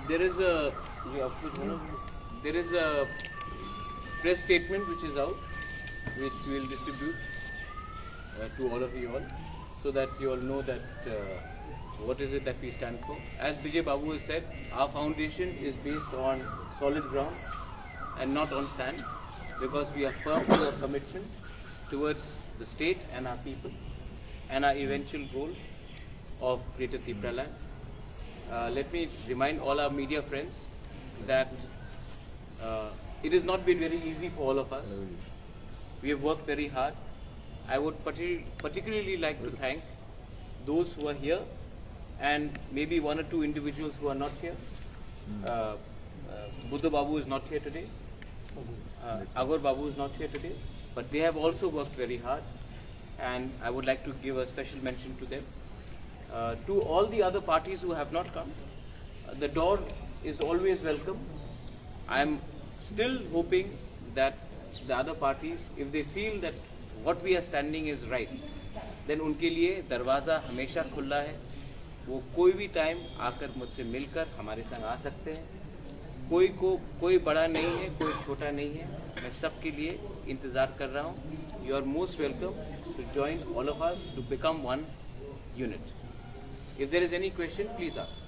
there is a there is a press statement which is out, which we will distribute to all of you all, so that you all know that what is it that we stand for. As Bijay Babu has said, our foundation is based on solid ground and not on sand, because we are firm to our commitment towards the state and our people and our eventual goal of Greater Tripura land. Let me remind all our media friends that it has not been very easy for all of us. We have worked very hard. I would particularly like to thank those who are here and maybe one or two individuals who are not here. Buddha Babu is not here today. Agor Babu is not here today. But they have also worked very hard, and I would like to give a special mention to them. To all the other parties who have not come, the door is always welcome. I am still hoping that the other parties, if they feel that what we are standing is right, then उनके लिए दरवाज़ा हमेशा खुला है. वो कोई भी time आकर मुझसे मिलकर हमारे संग आ सकते हैं. कोई बड़ा नहीं है, कोई छोटा नहीं है. मैं सबके लिए इंतज़ार कर रहा हूँ. You are most welcome to join all of us to become one unit. If there is any question, please ask.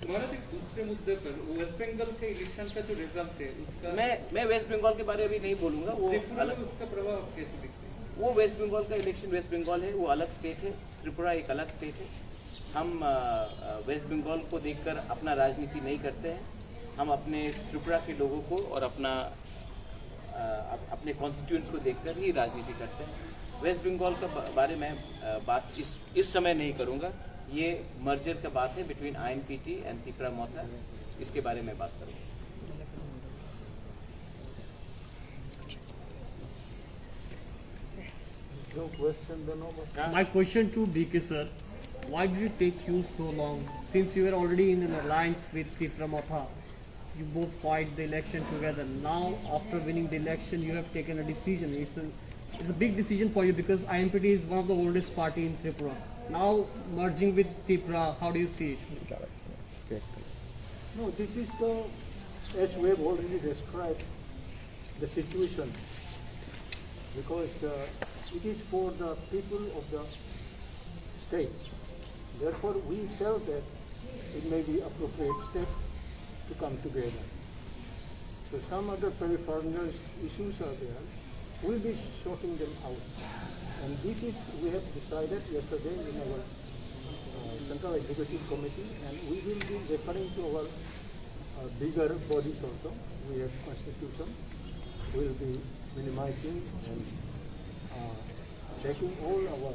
तुम्हारा एक दूसरे मुद्दे पर वेस्ट बंगाल के इलेक्शन का जो रिजल्ट है उसका मैं वेस्ट बंगाल के बारे में अभी नहीं बोलूँगा. वो त्रिपुरा में उसका प्रभाव कैसे दिखता है? वो वेस्ट बंगाल का इलेक्शन वेस्ट बंगाल है, वो अलग स्टेट है. त्रिपुरा एक अलग स्टेट है. हम वेस्ट बंगाल को देखकर अपना राजनीति नहीं करते हैं. हम अपने त्रिपुरा के लोगों को और अपने कॉन्स्टिट्यूएंट्स को देखकर ही राजनीति करते हैं. वेस्ट बंगाल का बारे में बात इस समय नहीं करूँगा. ये मर्जर का बात है बिटवीन INPT एंड त्रिपुरा मोर्चा. इसके बारे में बात करूँगा. No question, then over. My question to DK sir, why did it take you so long? Since you were already in an alliance with Tripura Motha, you both fight the election together. Now, after winning the election, you have taken a decision. It's a big decision for you because INPT is one of the oldest party in Tripura. Now, merging with Tripura, how do you see it? No, this is as we have already described, the situation. Because it is for the people of the state. Therefore, we felt that it may be appropriate step to come together. So some other peripheral issues are there. We'll be sorting them out. And this is, we have decided yesterday in our Central Executive Committee, and we will be referring to our bigger bodies also. We have constitution. We'll be minimizing and checking all our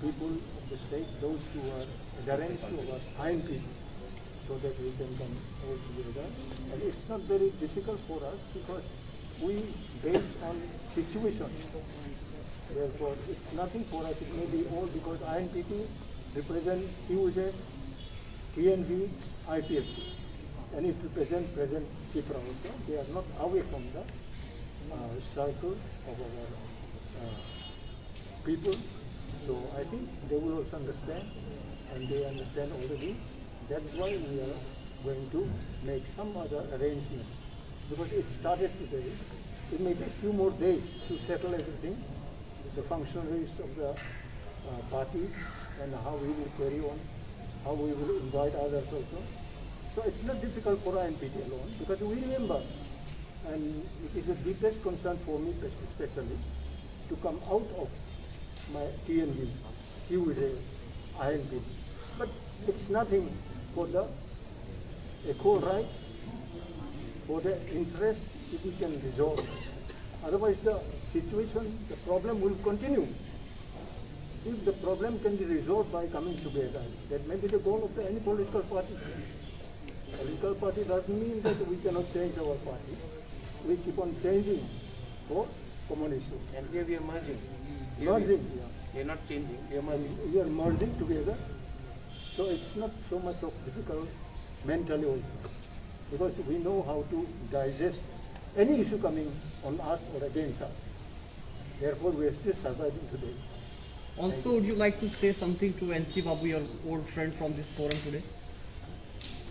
people of the state, those who are adherents to our INPT, so that we can come all together. And it's not very difficult for us because we based on situation. Therefore, it's nothing for us. It may be all because INPT represent TUSS, TNV, IPFT. And it represents present Tripura also. They are not away from the circle of our people. So I think they will also understand, and they understand already. That's why we are going to make some other arrangement. Because it started today. It may take a few more days to settle everything, the functionaries of the party, and how we will carry on, how we will invite others also. So it's not difficult for INPT alone, because we remember, and it is the deepest concern for me especially, to come out of my TNV, TUSS, INPT. But it's nothing for the equal rights, for the interest, if we can resolve. Otherwise the situation, the problem will continue. If the problem can be resolved by coming together, that may be the goal of any political party. Political party doesn't mean that we cannot change our party. We keep on changing for common issues. And here we are merging. Merging, yeah. We are not changing. We are merging. We are merging together. So it's not so much of difficult mentally also. Because we know how to digest any issue coming on us or against us. Therefore, we are still surviving today. Also, would you like to say something to NC Babu, your old friend from this forum today?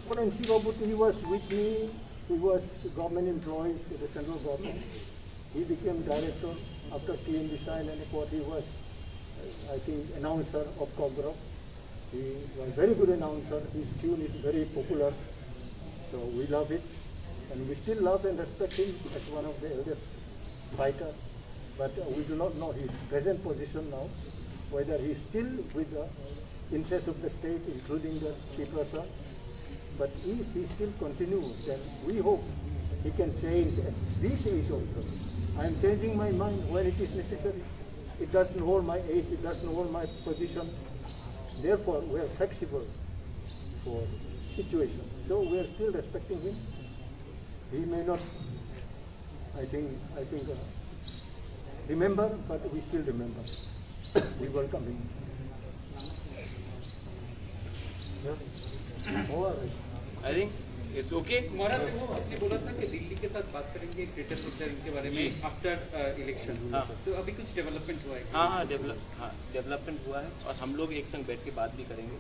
For NC Babu, he was with me. He was government employee in the central government. He became director after TN Desai and he was, I think, announcer of Cobra. He was a very good announcer. His tune is very popular. So we love it. And we still love and respect him as one of the eldest fighter. But we do not know his present position now, whether he is still with the interest of the state, including the Triprasa. But if he still continues, then we hope he can change at this age also. I am changing my mind when it is necessary. It doesn't hold my age, it doesn't hold my position. Therefore, we are flexible for situation. So we are still respecting him. He may not, I think, remember, but we still remember. We welcome him. Yeah. All right. I think it's okay. महाराज वो आपने बोला था कि दिल्ली के साथ बात करेंगे greater Noida इनके बारे में आफ्टर इलेक्शन। तो अभी कुछ डेवलपमेंट हुआ है? हाँ, डेवलपमेंट हुआ है और हम लोग एक संग बैठ के बात भी करेंगे।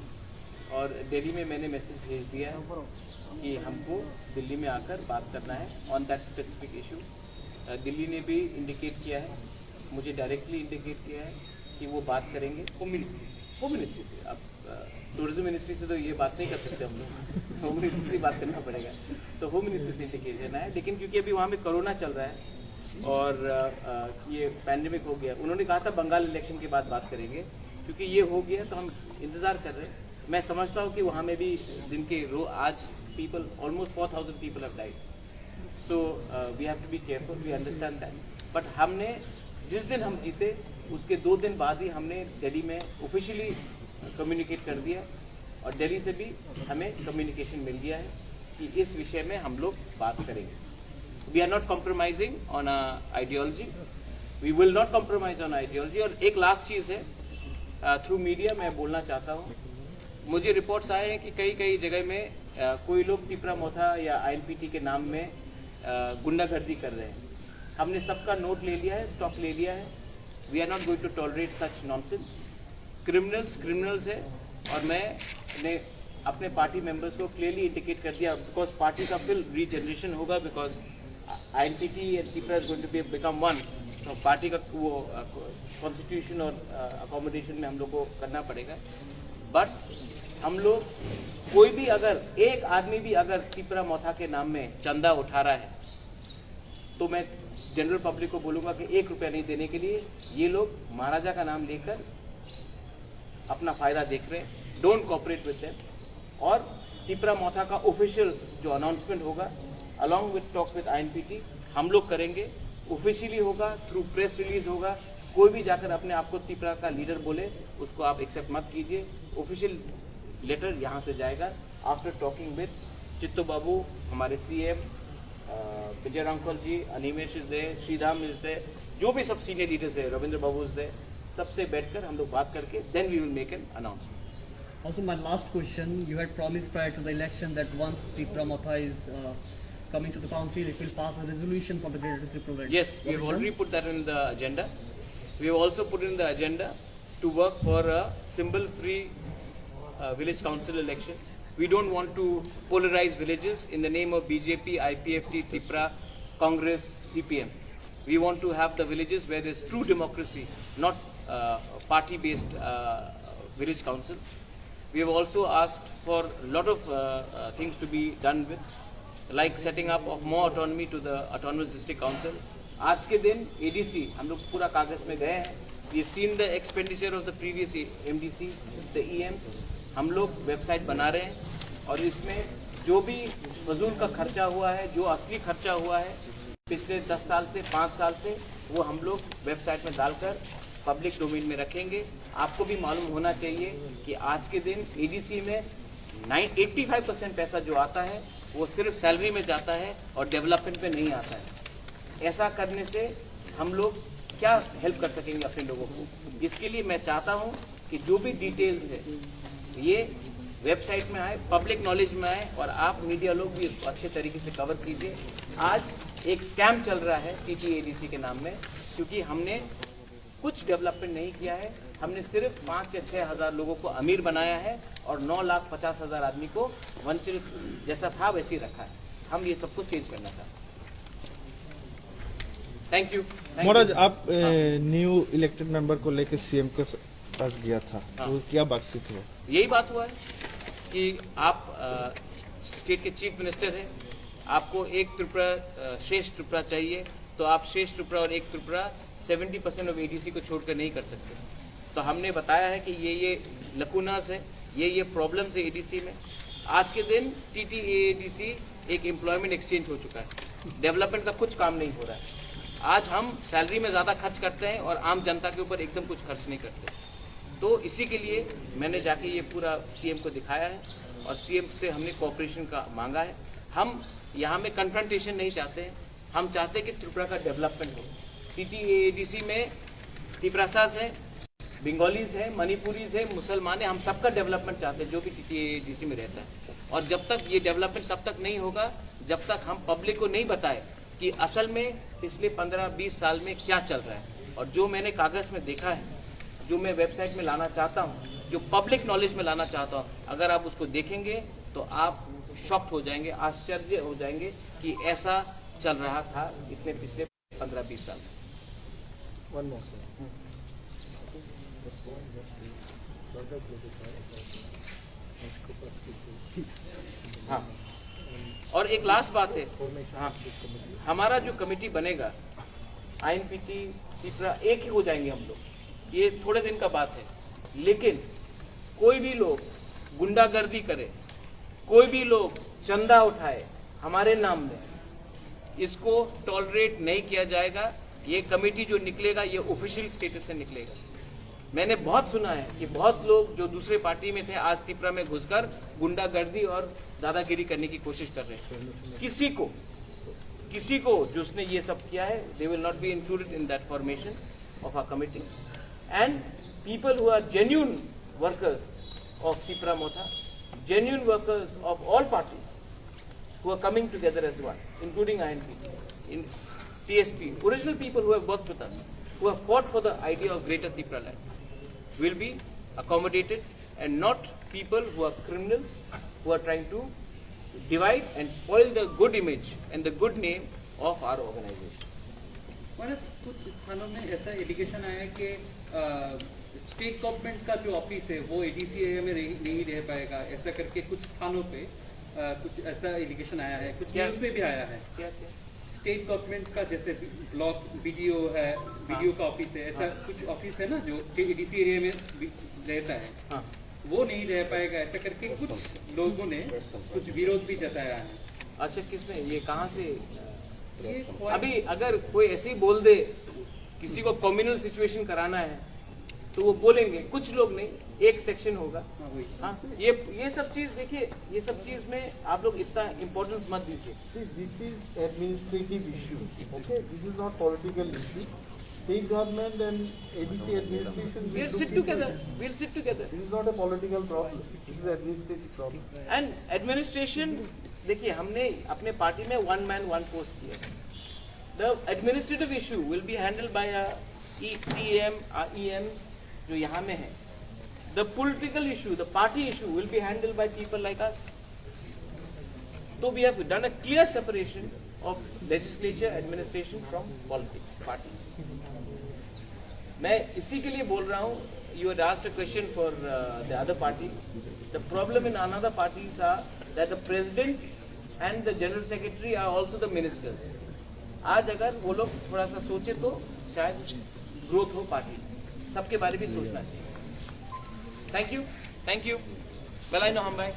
और दिल्ली में मैंने मैसेज भेज दिया है कि हमको दिल्ली में आकर बात करना है on that specific issue. Delhi ने भी इंडिकेट किया है, मुझे डायरेक्टली इंडिकेट किया है कि वो बात करेंगे होम मिनिस्ट्री से। अब टूरिज्म मिनिस्ट्री से तो ये बात नहीं कर सकते हम लोग, होम मिनिस्ट्री से बात करना पड़ेगा। तो होम मिनिस्ट्री से इंडिकेट देना है, लेकिन क्योंकि अभी वहाँ में कोरोना चल रहा है और ये पैंडेमिक हो गया, उन्होंने कहा था बंगाल इलेक्शन के बाद बात करेंगे। क्योंकि ये हो गया तो हम इंतज़ार कर रहे हैं। मैं समझता हूँ कि वहाँ में भी दिन के आज people almost 4000 people have died. So we have to be careful, we understand that. But हमने जिस दिन हम जीते उसके 2 दिन बाद ही हमने दिल्ली में ऑफिशियली कम्युनिकेट कर दिया और दिल्ली से भी हमें कम्युनिकेशन मिल गया है कि इस विषय में हम लोग बात करेंगे। We are not compromising on ideology, we will not compromise on ideology. और एक लास्ट चीज़ है, थ्रू मीडिया मैं बोलना चाहता हूँ, मुझे रिपोर्ट्स आए हैं कि कई जगह में कोई लोग तिपरा मोथा या आईएनपीटी के नाम में गुंडागर्दी कर रहे हैं। हमने सबका नोट ले लिया है, स्टॉक ले लिया है। We are not going to tolerate such nonsense. Criminals है और मैंने अपने पार्टी मेंबर्स को क्लियरली इंडिकेट कर दिया, बिकॉज पार्टी का फिर रीजनरेशन होगा, because INPT and Tipra is going to become one. तो पार्टी का वो कॉन्स्टिट्यूशन और अकोमोडेशन में हम लोग को करना पड़ेगा। बट हम लोग कोई भी अगर एक आदमी भी अगर तिपरा मोथा के नाम में चंदा उठा रहा है तो मैं जनरल पब्लिक को बोलूँगा कि 1 रुपया नहीं देने के लिए ये लोग महाराजा का नाम लेकर अपना फ़ायदा देख रहे हैं। Don't cooperate with them. और तिपरा मोथा का ऑफिशियल जो अनाउंसमेंट होगा अलॉन्ग विद टॉक विद आईएनपीटी हम लोग करेंगे, ऑफिशियली होगा, थ्रू प्रेस रिलीज होगा। कोई भी जाकर अपने आप को तिपरा का लीडर बोले उसको आप एक्सेप्ट मत कीजिए। ऑफिशियल लेटर यहाँ से जाएगा after talking with Chitto babu, हमारे CM, Vijay Ramphal ji, Animesh is there, Shridham is there, जो भी सब सीनियर लीडर्स है, रविंद्र बाबू इज दे, सबसे बैठकर हम लोग बात करके then we will make an announcement. Also, my last question: you had promised prior to the election that once Tripura Motha is coming to the council, it will pass a resolution for the Greater Tripura Valley. Yes, we have already put that in the agenda. We have also put in the agenda to work for a symbol-free village council election. We don't want to polarize villages in the name of BJP, IPFT, Tripura, Congress, CPM. We want to have the villages where there is true democracy, not party-based village councils. We have also asked for a lot of things to be done with, like setting up of more autonomy to the autonomous district council. आज के दिन ADC हम लोग पूरा कागज में गए हैं। We have seen the expenditure of the previous MDCs, the EMs. हम लोग वेबसाइट बना रहे हैं और इसमें जो भी फजूल का खर्चा हुआ है, जो असली खर्चा हुआ है पिछले 10 साल से 5 साल से, वो हम लोग वेबसाइट में डालकर पब्लिक डोमेन में रखेंगे। आपको भी मालूम होना चाहिए कि आज के दिन ADC में 85% पैसा जो आता है वो सिर्फ सैलरी में जाता है और डेवलपमेंट में नहीं आता है। ऐसा करने से हम लोग क्या हेल्प कर सकेंगे अपने लोगों को? इसके लिए मैं चाहता हूँ कि जो भी डिटेल्स है ये वेबसाइट में आए, पब्लिक नॉलेज में आए और आप मीडिया लोग भी इसको अच्छे तरीके से कवर कीजिए। आज एक स्कैम चल रहा है TTADC के नाम में, क्योंकि हमने कुछ डेवलपमेंट नहीं किया है। हमने सिर्फ 5 या 6 हज़ार लोगों को अमीर बनाया है और 9,50,000 आदमी को वंचित जैसा था वैसे ही रखा है। हम ये सबको चेंज करना चाहते हैं। Thank you. महाराज, आप न्यू इलेक्टेड मेंबर को लेकर सीएम के पास गया था, तो क्या बातचीत हुआ? यही बात हुआ है कि आप स्टेट के चीफ मिनिस्टर हैं, आपको एक त्रिपुरा शेष त्रिपुरा चाहिए, तो आप शेष त्रिपुरा और एक त्रिपुरा 70% ऑफ एडीसी को छोड़कर नहीं कर सकते। तो हमने बताया है कि ये लकूनास है, ये प्रॉब्लम्स है एडीसी में। आज के दिन TTAADC एक एम्प्लॉयमेंट एक्सचेंज हो चुका है, डेवलपमेंट का कुछ काम नहीं हो रहा है। आज हम सैलरी में ज़्यादा खर्च करते हैं और आम जनता के ऊपर एकदम कुछ खर्च नहीं करते। तो इसी के लिए मैंने जाके ये पूरा सीएम को दिखाया है और सीएम से हमने कोऑपरेशन का मांगा है। हम यहाँ में कन्फ्रंटेशन नहीं चाहते हैं, हम चाहते हैं कि त्रिपुरा का डेवलपमेंट हो। TTAADC में तिपरासास हैं, बंगालीज हैं, मणिपुरीज हैं, मुसलमान हैं, हम सबका डेवलपमेंट चाहते हैं जो भी TTAADC में रहता है। और जब तक ये डेवलपमेंट तब तक नहीं होगा जब तक हम पब्लिक को नहीं बताए कि असल में पिछले 15-20 साल में क्या चल रहा है। और जो मैंने कागज़ में देखा है, जो मैं वेबसाइट में लाना चाहता हूँ, जो पब्लिक नॉलेज में लाना चाहता हूँ, अगर आप उसको देखेंगे तो आप शॉक्ड हो जाएंगे, आश्चर्य हो जाएंगे कि ऐसा चल रहा था इतने पिछले 15-20 साल में। One more thing. हाँ, और एक लास्ट बात है, हाँ, हमारा जो कमेटी बनेगा INPT त्रिपुरा एक ही हो जाएंगे हम लोग, ये थोड़े दिन का बात है। लेकिन कोई भी लोग गुंडागर्दी करे, कोई भी लोग चंदा उठाए हमारे नाम में, इसको टॉलरेट नहीं किया जाएगा। ये कमेटी जो निकलेगा ये ऑफिशियल स्टेटस से निकलेगा। मैंने बहुत सुना है कि बहुत लोग जो दूसरे पार्टी में थे आज त्रिपुरा में घुसकर गुंडागर्दी और दादागिरी करने की कोशिश कर रहे हैं। किसी को जो उसने ये सब किया है, they will not be included in that formation of a committee. And people who are genuine workers of Tripura Motha, genuine workers of all parties who are coming together as one, including INPT, in TSP, original people who have worked with us, who have fought for the idea of Greater Tripura land, will be accommodated, and not people who are criminals, who are trying to divide and spoil the good image and the good name of our organization. कुछ स्थानों में ऐसा allegation आया है कि state government का जो office है वो ADC एरिया में नहीं रह पाएगा, ऐसा करके कुछ स्थानों पे कुछ ऐसा एलिगेशन आया है, कुछ न्यूज़ में भी आया है। क्या स्टेट गवर्नमेंट का जैसे ब्लॉक BDO है, BDO का ऑफिस है, ऐसा कुछ ऑफिस है ना जो ADC एरिया में रहता है, वो नहीं रह पाएगा, ऐसा करके कुछ लोगों ने कुछ विरोध भी जताया है। अच्छा, किसने ये कहाँ से? अभी अगर कोई ऐसे ही बोल दे, किसी को कम्युनल सिचुएशन कराना है तो वो बोलेंगे, कुछ लोग नहीं, एक सेक्शन होगा। हाँ, ये सब चीज देखिए, ये सब चीज में आप लोग इतना इम्पोर्टेंस मत दीजिए। See, this is administrative issue. Okay, this is not political issue. State government and ADC administration. We'll sit together. We'll sit together. This is not a political problem. This is administrative problem. And administration, देखिए हमने अपने party में one man one post किया। The administrative issue will be handled by a CM, EMs जो यहाँ में है। The political issue, the party issue will be handled by people like us. So we have done a clear separation of legislature, administration from politics, party. मैं इसी के लिए बोल रहा हूँ, you had asked a question for the other party. The problem in another parties are that the president and the general secretary are also the ministers. आज अगर वो लोग थोड़ा सा सोचे तो शायद ग्रोथ हो पार्टी, सबके बारे में सोचना चाहिए। Thank you. Well, I know I'm back.